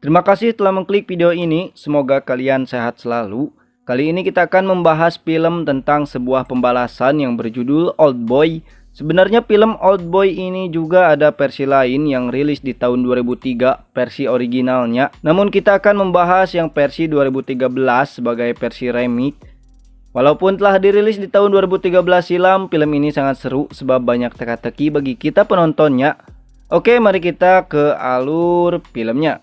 Terima kasih telah mengklik video ini, semoga kalian sehat selalu. Kali ini kita akan membahas film tentang sebuah pembalasan yang berjudul Oldboy. Sebenarnya film Oldboy ini juga ada versi lain yang rilis di tahun 2003, versi originalnya. Namun kita akan membahas yang versi 2013 sebagai versi remake. Walaupun telah dirilis di tahun 2013 silam, film ini sangat seru sebab banyak teka-teki bagi kita penontonnya. Oke, mari kita ke alur filmnya.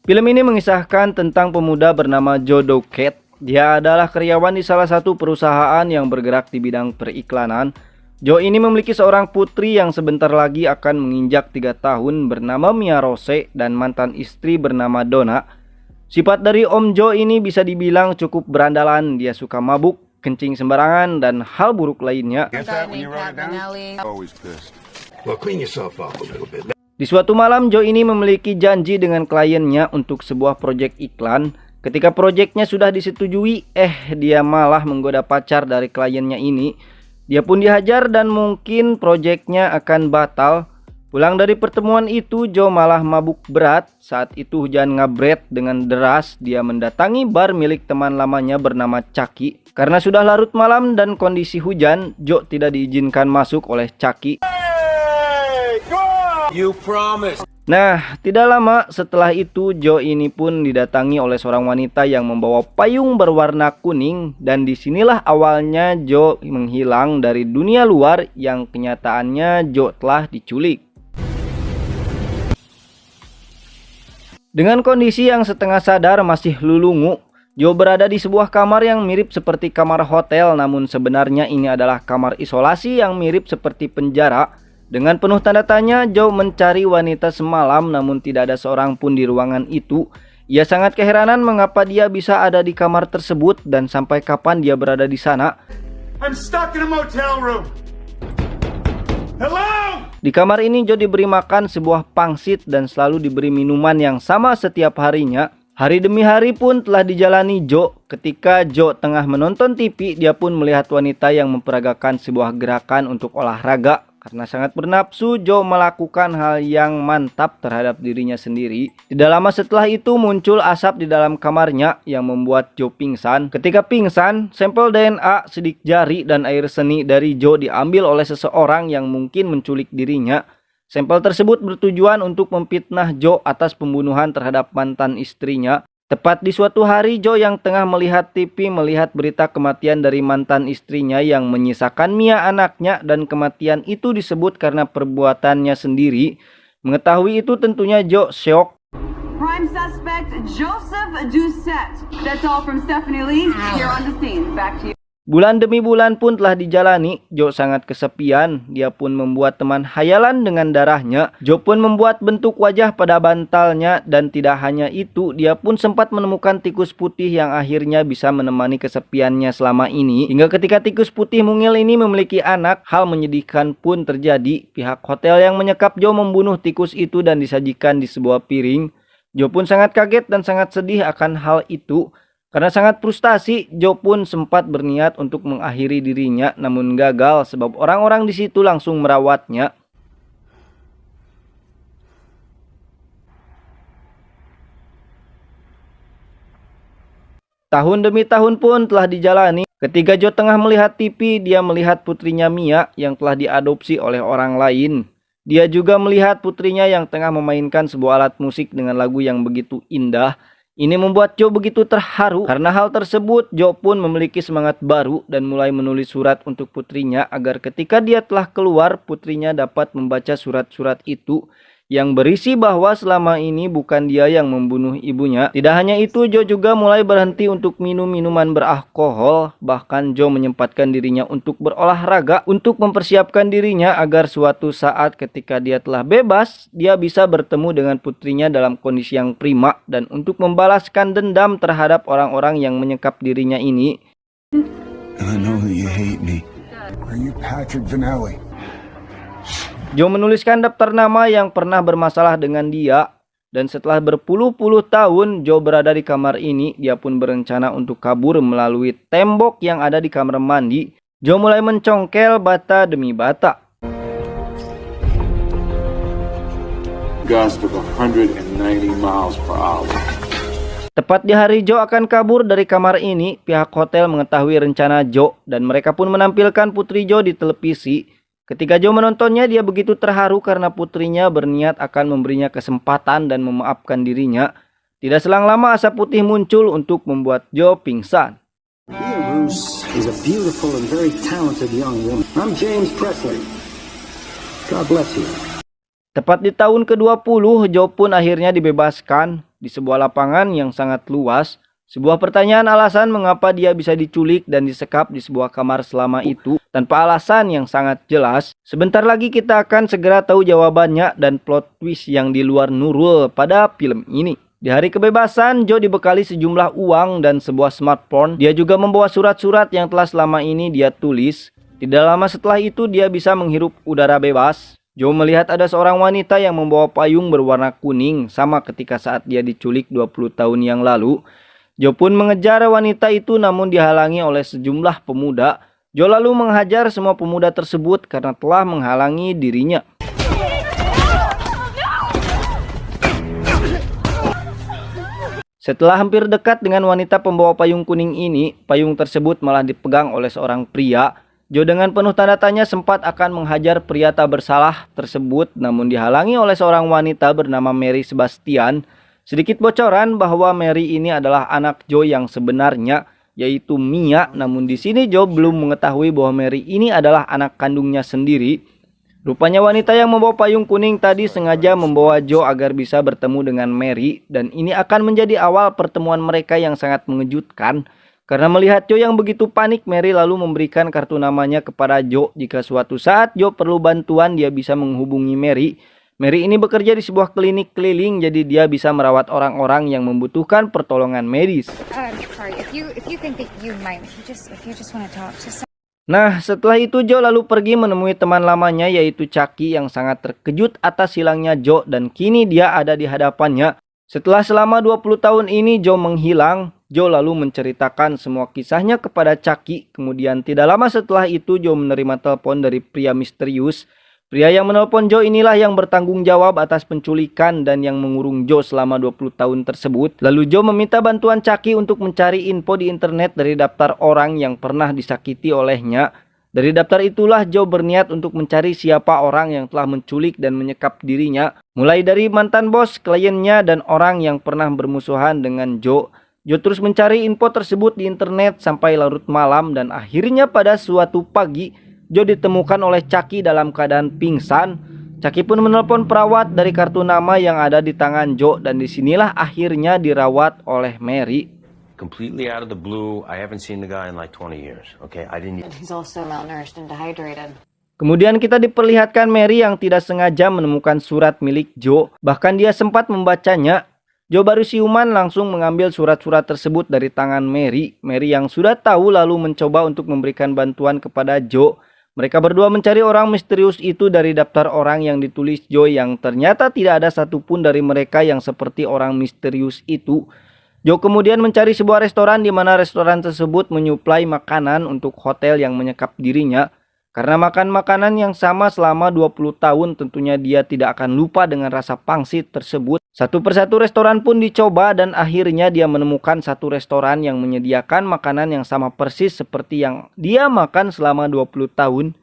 Film ini mengisahkan tentang pemuda bernama Joe Doggett. Dia adalah karyawan di salah satu perusahaan yang bergerak di bidang periklanan. Joe ini memiliki seorang putri yang sebentar lagi akan menginjak 3 tahun bernama Mia Rose dan mantan istri bernama Donna. Sifat dari Om Joe ini bisa dibilang cukup berandalan. Dia suka mabuk, kencing sembarangan, dan hal buruk lainnya. Di suatu malam, Joe ini memiliki janji dengan kliennya untuk sebuah proyek iklan. Ketika proyeknya sudah disetujui, dia malah menggoda pacar dari kliennya ini. Dia pun dihajar dan mungkin proyeknya akan batal. Pulang dari pertemuan itu, Joe malah mabuk berat. Saat itu hujan ngabret dengan deras. Dia mendatangi bar milik teman lamanya bernama Chucky. Karena sudah larut malam dan kondisi hujan, Joe tidak diizinkan masuk oleh Chucky. You promise. Nah, tidak lama setelah itu Joe ini pun didatangi oleh seorang wanita yang membawa payung berwarna kuning, dan disinilah awalnya Joe menghilang dari dunia luar yang kenyataannya Joe telah diculik. Dengan kondisi yang setengah sadar masih lulungu, Joe berada di sebuah kamar yang mirip seperti kamar hotel, namun sebenarnya ini adalah kamar isolasi yang mirip seperti penjara. Dengan penuh tanda tanya, Joe mencari wanita semalam namun tidak ada seorang pun di ruangan itu. Ia sangat keheranan mengapa dia bisa ada di kamar tersebut dan sampai kapan dia berada di sana. I'm stuck in a motel room. Hello? Di kamar ini Joe diberi makan sebuah pangsit dan selalu diberi minuman yang sama setiap harinya. Hari demi hari pun telah dijalani Joe. Ketika Joe tengah menonton TV, dia pun melihat wanita yang memperagakan sebuah gerakan untuk olahraga. Karena sangat bernafsu, Joe melakukan hal yang mantap terhadap dirinya sendiri. Tidak lama setelah itu muncul asap di dalam kamarnya yang membuat Joe pingsan. Ketika pingsan, sampel DNA, sidik jari, dan air seni dari Joe diambil oleh seseorang yang mungkin menculik dirinya. Sampel tersebut bertujuan untuk memfitnah Joe atas pembunuhan terhadap mantan istrinya. Tepat di suatu hari, Joe yang tengah melihat TV melihat berita kematian dari mantan istrinya yang menyisakan Mia anaknya, dan kematian itu disebut karena perbuatannya sendiri. Mengetahui itu tentunya Joe syok. Prime suspect Joseph Doucette. That's all from Stephanie Lee. Here on the scene. Back to you. Bulan demi bulan pun telah dijalani. Joe sangat kesepian. Dia pun membuat teman hayalan dengan darahnya. Joe pun membuat bentuk wajah pada bantalnya. Dan tidak hanya itu, dia pun sempat menemukan tikus putih yang akhirnya bisa menemani kesepiannya selama ini. Hingga ketika tikus putih mungil ini memiliki anak, hal menyedihkan pun terjadi. Pihak hotel yang menyekap Joe membunuh tikus itu dan disajikan di sebuah piring. Joe pun sangat kaget dan sangat sedih akan hal itu. Karena sangat frustasi, Joe pun sempat berniat untuk mengakhiri dirinya, namun gagal sebab orang-orang di situ langsung merawatnya. Tahun demi tahun pun telah dijalani. Ketika Joe tengah melihat TV, dia melihat putrinya Mia yang telah diadopsi oleh orang lain. Dia juga melihat putrinya yang tengah memainkan sebuah alat musik dengan lagu yang begitu indah. Ini membuat Joe begitu terharu. Karena hal tersebut, Joe pun memiliki semangat baru dan mulai menulis surat untuk putrinya agar ketika dia telah keluar, putrinya dapat membaca surat-surat itu yang berisi bahwa selama ini bukan dia yang membunuh ibunya. Tidak hanya itu, Joe juga mulai berhenti untuk minum minuman beralkohol. Bahkan Joe menyempatkan dirinya untuk berolahraga untuk mempersiapkan dirinya agar suatu saat ketika dia telah bebas, dia bisa bertemu dengan putrinya dalam kondisi yang prima dan untuk membalaskan dendam terhadap orang-orang yang menyekap dirinya ini. I know that you hate me. Are you Patrick Vanelli? Joe menuliskan daftar nama yang pernah bermasalah dengan dia. Dan setelah berpuluh-puluh tahun Joe berada di kamar ini, dia pun berencana untuk kabur melalui tembok yang ada di kamar mandi. Joe mulai mencongkel bata demi bata. Gust of 190 miles per hour. Tepat di hari Joe akan kabur dari kamar ini, pihak hotel mengetahui rencana Joe dan mereka pun menampilkan putri Joe di televisi. Ketika Joe menontonnya, dia begitu terharu karena putrinya berniat akan memberinya kesempatan dan memaafkan dirinya. Tidak selang lama asap putih muncul untuk membuat Joe pingsan. Mia Roos is a beautiful and very talented young woman. I'm James Presley. God bless you. Tepat di tahun ke-20, Joe pun akhirnya dibebaskan di sebuah lapangan yang sangat luas. Sebuah pertanyaan alasan mengapa dia bisa diculik dan disekap di sebuah kamar selama itu tanpa alasan yang sangat jelas. Sebentar lagi kita akan segera tahu jawabannya dan plot twist yang di luar Nurul pada film ini. Di hari kebebasan, Joe dibekali sejumlah uang dan sebuah smartphone. Dia juga membawa surat-surat yang telah selama ini dia tulis. Tidak lama setelah itu dia bisa menghirup udara bebas. Joe melihat ada seorang wanita yang membawa payung berwarna kuning sama ketika saat dia diculik 20 tahun yang lalu. Joe pun mengejar wanita itu namun dihalangi oleh sejumlah pemuda. Joe lalu menghajar semua pemuda tersebut karena telah menghalangi dirinya. Setelah hampir dekat dengan wanita pembawa payung kuning ini, payung tersebut malah dipegang oleh seorang pria. Joe dengan penuh tanda tanya sempat akan menghajar pria tak bersalah tersebut namun dihalangi oleh seorang wanita bernama Mary Sebastian. Sedikit bocoran bahwa Mary ini adalah anak Joe yang sebenarnya, yaitu Mia. Namun di sini Joe belum mengetahui bahwa Mary ini adalah anak kandungnya sendiri. Rupanya wanita yang membawa payung kuning tadi sengaja membawa Joe agar bisa bertemu dengan Mary. Dan ini akan menjadi awal pertemuan mereka yang sangat mengejutkan. Karena melihat Joe yang begitu panik, Mary lalu memberikan kartu namanya kepada Joe. Jika suatu saat Joe perlu bantuan, dia bisa menghubungi Mary. Mary ini bekerja di sebuah klinik keliling, jadi dia bisa merawat orang-orang yang membutuhkan pertolongan medis. Nah, setelah itu Joe lalu pergi menemui teman lamanya yaitu Chucky yang sangat terkejut atas hilangnya Joe dan kini dia ada di hadapannya. Setelah selama 20 tahun ini Joe menghilang, Joe lalu menceritakan semua kisahnya kepada Chucky. Kemudian tidak lama setelah itu Joe menerima telepon dari pria misterius. Pria yang menelpon Joe inilah yang bertanggung jawab atas penculikan dan yang mengurung Joe selama 20 tahun tersebut. Lalu Joe meminta bantuan Chucky untuk mencari info di internet dari daftar orang yang pernah disakiti olehnya. Dari daftar itulah Joe berniat untuk mencari siapa orang yang telah menculik dan menyekap dirinya. Mulai dari mantan bos, kliennya, dan orang yang pernah bermusuhan dengan Joe. Joe terus mencari info tersebut di internet sampai larut malam dan akhirnya pada suatu pagi Joe ditemukan oleh Chucky dalam keadaan pingsan. Chucky pun menelpon perawat dari kartu nama yang ada di tangan Joe dan disinilah akhirnya dirawat oleh Mary. Completely out of the blue, I haven't seen the guy in like 20 years. Okay, I didn't. He's also malnourished and dehydrated. Kemudian kita diperlihatkan Mary yang tidak sengaja menemukan surat milik Joe. Bahkan dia sempat membacanya. Joe baru siuman langsung mengambil surat-surat tersebut dari tangan Mary. Mary yang sudah tahu lalu mencoba untuk memberikan bantuan kepada Joe. Mereka berdua mencari orang misterius itu dari daftar orang yang ditulis Joe yang ternyata tidak ada satupun dari mereka yang seperti orang misterius itu. Joe kemudian mencari sebuah restoran di mana restoran tersebut menyuplai makanan untuk hotel yang menyekap dirinya. Karena makan makanan yang sama selama 20 tahun tentunya dia tidak akan lupa dengan rasa pangsit tersebut. Satu persatu restoran pun dicoba dan akhirnya dia menemukan satu restoran yang menyediakan makanan yang sama persis seperti yang dia makan selama 20 tahun.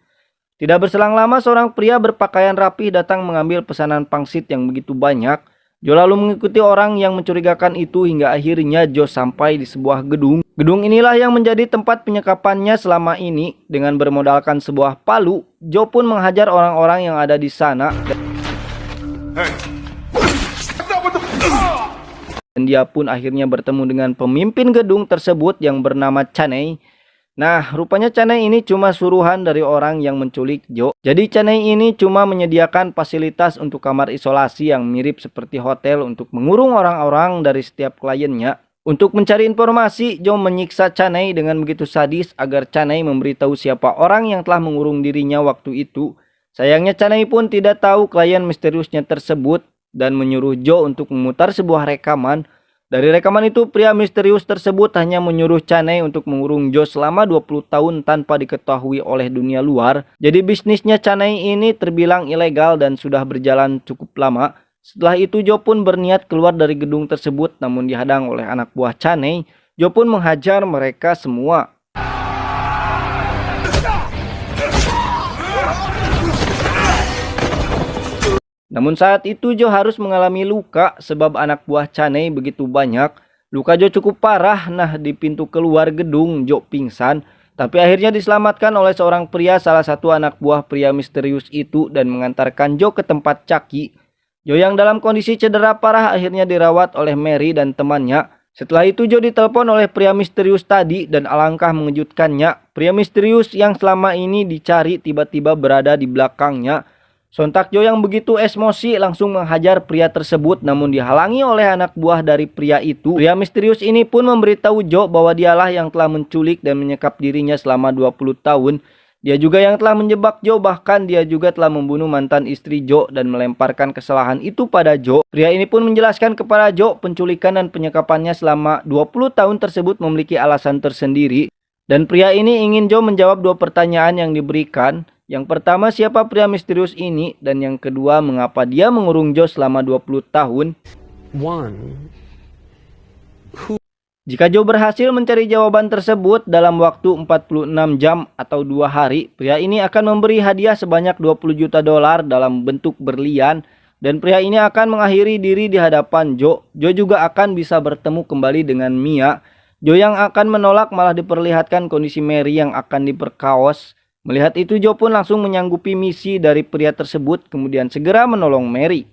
Tidak berselang lama seorang pria berpakaian rapih datang mengambil pesanan pangsit yang begitu banyak. Joe lalu mengikuti orang yang mencurigakan itu hingga akhirnya Joe sampai di sebuah gedung. Gedung inilah yang menjadi tempat penyekapannya selama ini. Dengan bermodalkan sebuah palu, Joe pun menghajar orang-orang yang ada di sana. Dan dia pun akhirnya bertemu dengan pemimpin gedung tersebut yang bernama Chaney. Nah, rupanya Chaney ini cuma suruhan dari orang yang menculik Joe. Jadi Chaney ini cuma menyediakan fasilitas untuk kamar isolasi yang mirip seperti hotel untuk mengurung orang-orang dari setiap kliennya. Untuk mencari informasi, Joe menyiksa Chaney dengan begitu sadis agar Chaney memberitahu siapa orang yang telah mengurung dirinya waktu itu. Sayangnya Chaney pun tidak tahu klien misteriusnya tersebut. dan menyuruh Joe untuk memutar sebuah rekaman. Dari rekaman itu, pria misterius tersebut hanya menyuruh Chaney untuk mengurung Joe selama 20 tahun tanpa diketahui oleh dunia luar. Jadi bisnisnya Chaney ini terbilang ilegal dan sudah berjalan cukup lama. Setelah itu Joe pun berniat keluar dari gedung tersebut, namun dihadang oleh anak buah Chaney. Joe pun menghajar mereka semua. Namun saat itu Joe harus mengalami luka sebab anak buah Chaney begitu banyak. Luka Joe cukup parah. Nah, di pintu keluar gedung Joe pingsan. Tapi akhirnya diselamatkan oleh seorang pria, salah satu anak buah pria misterius itu, dan mengantarkan Joe ke tempat Chucky. Joe yang dalam kondisi cedera parah akhirnya dirawat oleh Mary dan temannya. Setelah itu Joe ditelepon oleh pria misterius tadi, dan alangkah mengejutkannya, pria misterius yang selama ini dicari tiba-tiba berada di belakangnya. Sontak Joe yang begitu emosi langsung menghajar pria tersebut, namun dihalangi oleh anak buah dari pria itu. Pria misterius ini pun memberitahu Joe bahwa dialah yang telah menculik dan menyekap dirinya selama 20 tahun. Dia juga yang telah menjebak Joe, bahkan dia juga telah membunuh mantan istri Joe dan melemparkan kesalahan itu pada Joe. Pria ini pun menjelaskan kepada Joe penculikan dan penyekapannya selama 20 tahun tersebut memiliki alasan tersendiri. Dan pria ini ingin Joe menjawab 2 pertanyaan yang diberikan. Yang pertama, siapa pria misterius ini? Dan yang kedua, mengapa dia mengurung Joe selama 20 tahun? Jika Joe berhasil mencari jawaban tersebut dalam waktu 46 jam atau 2 hari, pria ini akan memberi hadiah sebanyak 20 juta dolar dalam bentuk berlian. Dan pria ini akan mengakhiri diri di hadapan Joe. Joe juga akan bisa bertemu kembali dengan Mia. Joe yang akan menolak malah diperlihatkan kondisi Mary yang akan diperkaos. Melihat itu Joe pun langsung menyanggupi misi dari pria tersebut, kemudian segera menolong Mary.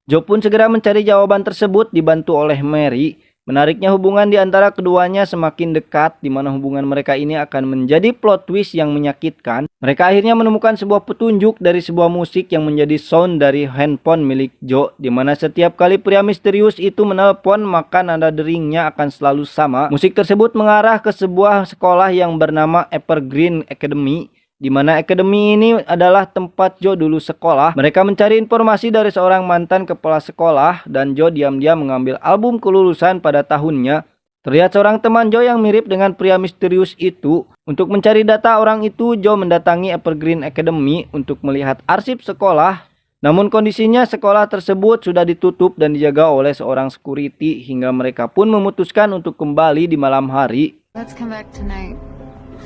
Joe pun segera mencari jawaban tersebut dibantu oleh Mary. Menariknya hubungan di antara keduanya semakin dekat, di mana hubungan mereka ini akan menjadi plot twist yang menyakitkan. Mereka akhirnya menemukan sebuah petunjuk dari sebuah musik yang menjadi sound dari handphone milik Joe, di mana setiap kali pria misterius itu menelpon maka nada deringnya akan selalu sama. Musik tersebut mengarah ke sebuah sekolah yang bernama Evergreen Academy, di mana akademi ini adalah tempat Joe dulu sekolah. Mereka mencari informasi dari seorang mantan kepala sekolah, dan Joe diam-diam mengambil album kelulusan pada tahunnya. Terlihat seorang teman Joe yang mirip dengan pria misterius itu. Untuk mencari data orang itu, Joe mendatangi Evergreen Academy untuk melihat arsip sekolah. Namun kondisinya sekolah tersebut sudah ditutup dan dijaga oleh seorang security, hingga mereka pun memutuskan untuk kembali di malam hari. Let's come back tonight.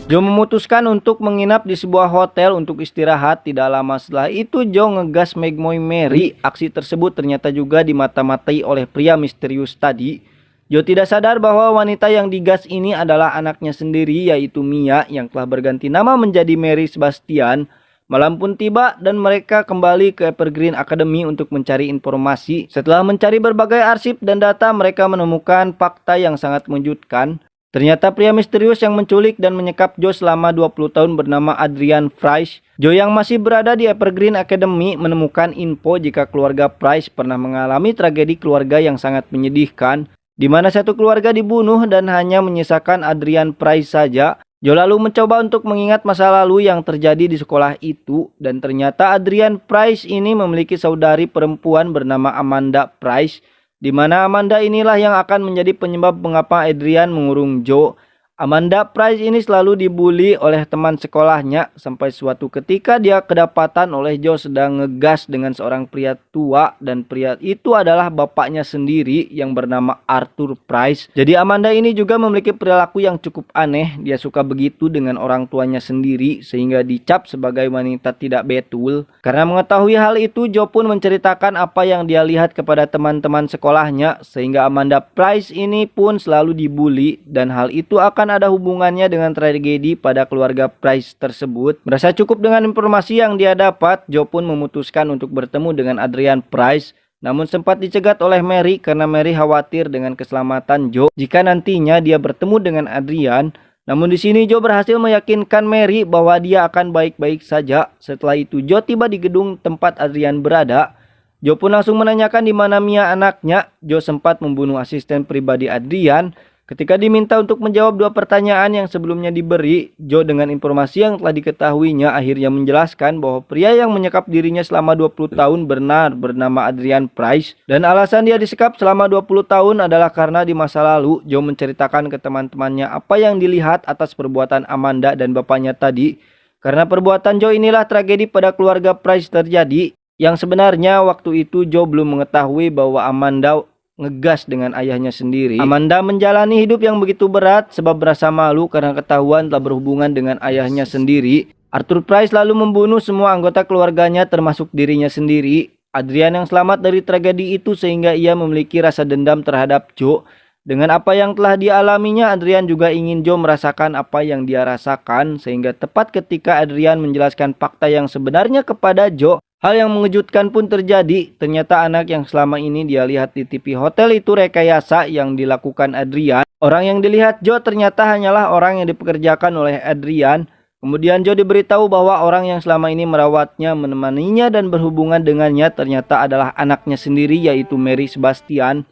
Joe memutuskan untuk menginap di sebuah hotel untuk istirahat. Tidak lama setelah itu Joe ngegas megmoy Mary. Aksi tersebut ternyata juga dimata-matai oleh pria misterius tadi. Joe tidak sadar bahwa wanita yang digas ini adalah anaknya sendiri, yaitu Mia, yang telah berganti nama menjadi Mary Sebastian. Malam pun tiba dan mereka kembali ke Evergreen Academy untuk mencari informasi. Setelah mencari berbagai arsip dan data, mereka menemukan fakta yang sangat mengejutkan. Ternyata pria misterius yang menculik dan menyekap Joe selama 20 tahun bernama Adrian Price. Joe yang masih berada di Evergreen Academy menemukan info jika keluarga Price pernah mengalami tragedi keluarga yang sangat menyedihkan, di mana satu keluarga dibunuh dan hanya menyisakan Adrian Price saja. Joe lalu mencoba untuk mengingat masa lalu yang terjadi di sekolah itu, dan ternyata Adrian Price ini memiliki saudari perempuan bernama Amanda Price, di mana Amanda inilah yang akan menjadi penyebab mengapa Adrian mengurung Joe. Amanda Price ini selalu dibully oleh teman sekolahnya, sampai suatu ketika dia kedapatan oleh Joe sedang ngegas dengan seorang pria tua, dan pria itu adalah bapaknya sendiri yang bernama Arthur Price. Jadi Amanda ini juga memiliki perilaku yang cukup aneh. Dia suka begitu dengan orang tuanya sendiri sehingga dicap sebagai wanita tidak betul. Karena mengetahui hal itu, Joe pun menceritakan apa yang dia lihat kepada teman-teman sekolahnya, sehingga Amanda Price ini pun selalu dibully, dan hal itu akan ada hubungannya dengan tragedi pada keluarga Price tersebut. Merasa cukup dengan informasi yang dia dapat, Joe pun memutuskan untuk bertemu dengan Adrian Price. Namun sempat dicegat oleh Mary karena Mary khawatir dengan keselamatan Joe jika nantinya dia bertemu dengan Adrian. Namun di sini Joe berhasil meyakinkan Mary bahwa dia akan baik-baik saja. Setelah itu Joe tiba di gedung tempat Adrian berada. Joe pun langsung menanyakan di mana Mia anaknya. Joe sempat membunuh asisten pribadi Adrian. Ketika diminta untuk menjawab 2 pertanyaan yang sebelumnya diberi, Joe dengan informasi yang telah diketahuinya akhirnya menjelaskan bahwa pria yang menyekap dirinya selama 20 tahun benar bernama Adrian Price. Dan alasan dia disekap selama 20 tahun adalah karena di masa lalu Joe menceritakan ke teman-temannya apa yang dilihat atas perbuatan Amanda dan bapaknya tadi. Karena perbuatan Joe inilah tragedi pada keluarga Price terjadi. Yang sebenarnya waktu itu Joe belum mengetahui bahwa Amanda ngegas dengan ayahnya sendiri. Amanda menjalani hidup yang begitu berat sebab merasa malu karena ketahuan telah berhubungan dengan ayahnya sendiri. Arthur Price lalu membunuh semua anggota keluarganya termasuk dirinya sendiri. Adrian yang selamat dari tragedi itu sehingga ia memiliki rasa dendam terhadap Joe. Dengan apa yang telah dialaminya, Adrian juga ingin Joe merasakan apa yang dia rasakan. Sehingga tepat ketika Adrian menjelaskan fakta yang sebenarnya kepada Joe, hal yang mengejutkan pun terjadi. Ternyata anak yang selama ini dia lihat di TV hotel itu rekayasa yang dilakukan Adrian. Orang yang dilihat Joe ternyata hanyalah orang yang dipekerjakan oleh Adrian. Kemudian Joe diberitahu bahwa orang yang selama ini merawatnya, menemaninya dan berhubungan dengannya ternyata adalah anaknya sendiri, yaitu Mary Sebastian.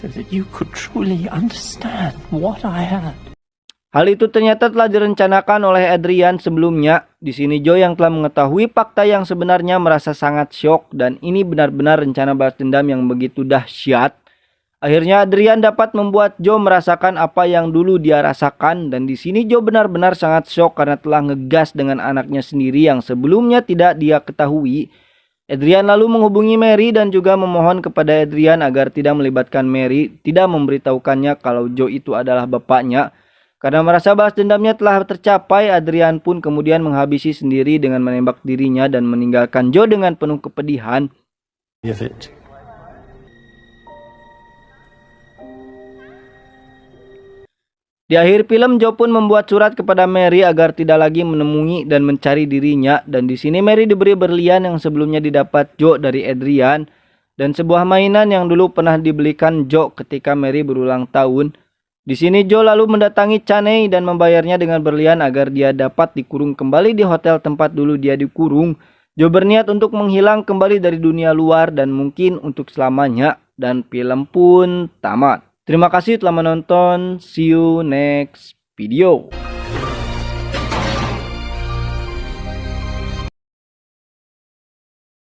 So that you could truly understand what I had. Hal itu ternyata telah direncanakan oleh Adrian sebelumnya. Di sini Joe yang telah mengetahui fakta yang sebenarnya merasa sangat syok dan ini benar-benar rencana balas dendam yang begitu dahsyat. Akhirnya Adrian dapat membuat Joe merasakan apa yang dulu dia rasakan dan di sini Joe benar-benar sangat syok karena telah ngegas dengan anaknya sendiri yang sebelumnya tidak dia ketahui. Adrian lalu menghubungi Mary dan juga memohon kepada Adrian agar tidak melibatkan Mary, tidak memberitahukannya kalau Joe itu adalah bapaknya. Karena merasa balas dendamnya telah tercapai, Adrian pun kemudian menghabisi sendiri dengan menembak dirinya dan meninggalkan Joe dengan penuh kepedihan. Di akhir film, Joe pun membuat surat kepada Mary agar tidak lagi menemui dan mencari dirinya. Dan di sini Mary diberi berlian yang sebelumnya didapat Joe dari Adrian dan sebuah mainan yang dulu pernah dibelikan Joe ketika Mary berulang tahun. Di sini Joe lalu mendatangi Chaney dan membayarnya dengan berlian agar dia dapat dikurung kembali di hotel tempat dulu dia dikurung. Joe berniat untuk menghilang kembali dari dunia luar dan mungkin untuk selamanya. Dan film pun tamat. Terima kasih telah menonton. See you next video.